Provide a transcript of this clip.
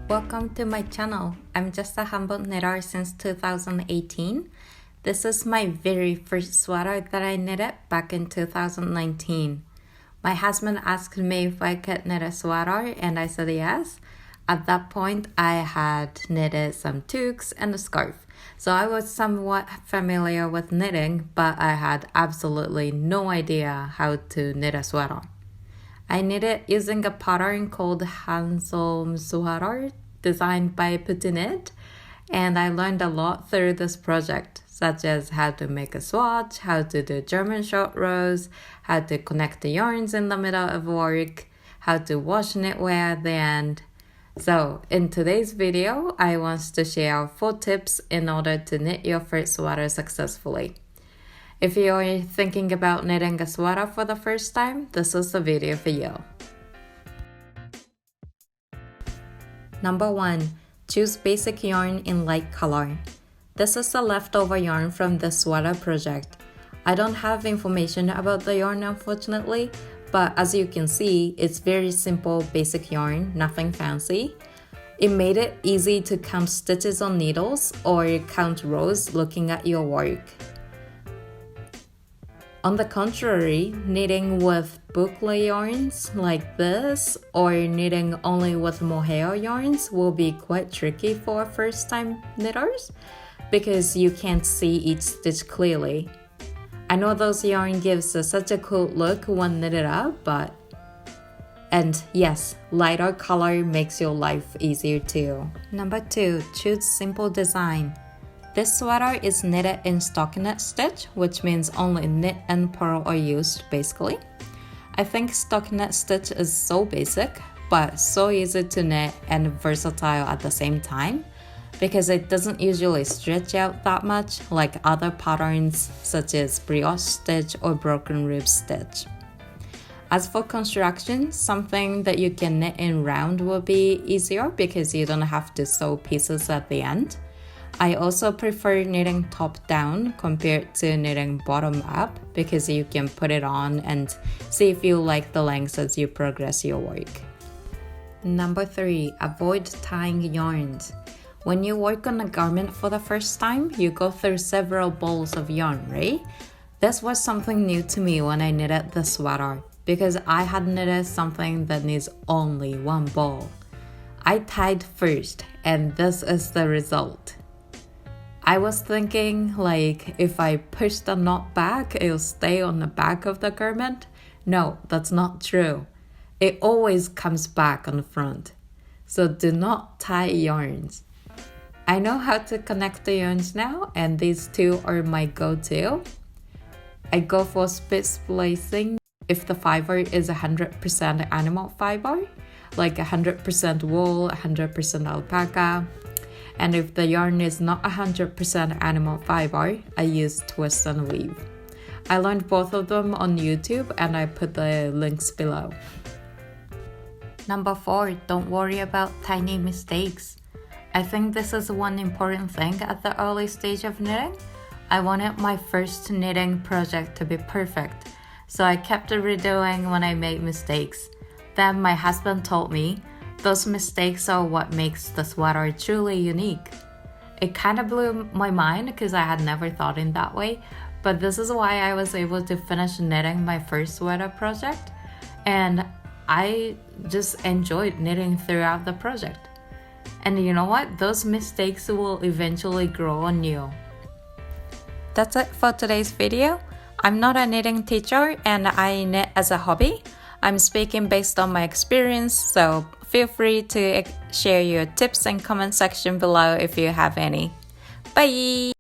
Welcome to my channel. I'm just a humble knitter since 2018. This is my very first sweater that I knitted back in 2019. My husband asked me if I could knit a sweater and I said yes. At that point, I had knitted some toques and a scarf. So I was somewhat familiar with knitting, but I had absolutely no idea how to knit a sweater. I knitted using a pattern called Handsome Sweater designed by PetiteKnit, and I learned a lot through this project, such as how to make a swatch, how to do German short rows, how to connect the yarns in the middle of work, how to wash knitwear at the end. So in today's video, I want to share 4 tips in order to knit your first sweater successfully. If you're thinking about knitting a sweater for the first time, this is the video for you. Number 1. Choose basic yarn in light color. This is a leftover yarn from the sweater project. I don't have information about the yarn unfortunately, but as you can see, it's very simple basic yarn, nothing fancy. It made it easy to count stitches on needles or count rows looking at your work. On the contrary, knitting with boucle yarns like this or knitting only with mohair yarns will be quite tricky for first-time knitters because you can't see each stitch clearly. I know those yarn gives such a cool look when knitted up, and yes, lighter color makes your life easier too. Number 2, choose simple design. This sweater is knitted in stockinette stitch, which means only knit and purl are used basically. I think stockinette stitch is so basic, but so easy to knit and versatile at the same time because it doesn't usually stretch out that much like other patterns such as brioche stitch or broken rib stitch. As for construction, something that you can knit in round will be easier because you don't have to sew pieces at the end. I also prefer knitting top down compared to knitting bottom up because you can put it on and see if you like the lengths as you progress your work. Number 3, avoid tying yarns. When you work on a garment for the first time, you go through several balls of yarn, right? This was something new to me when I knitted the sweater because I had knitted something that needs only one ball. I tied first, and this is the result. I was thinking like if I push the knot back, it'll stay on the back of the garment. No, that's not true. It always comes back on the front. So do not tie yarns. I know how to connect the yarns now, and these 2 are my go-to. I go for splicing if the fiber is 100% animal fiber, like 100% wool, 100% alpaca. And if the yarn is not 100% animal fiber, I use twist and weave. I learned both of them on YouTube and I put the links below. Number 4, don't worry about tiny mistakes. I think this is one important thing at the early stage of knitting. I wanted my first knitting project to be perfect, so I kept redoing when I made mistakes. Then my husband told me, those mistakes are what makes the sweater truly unique. It kind of blew my mind because I had never thought in that way, but this is why I was able to finish knitting my first sweater project, and I just enjoyed knitting throughout the project. And you know what? Those mistakes will eventually grow on you. That's it for today's video. I'm not a knitting teacher and I knit as a hobby. I'm speaking based on my experience, so feel free to share your tips in comment section below if you have any. Bye!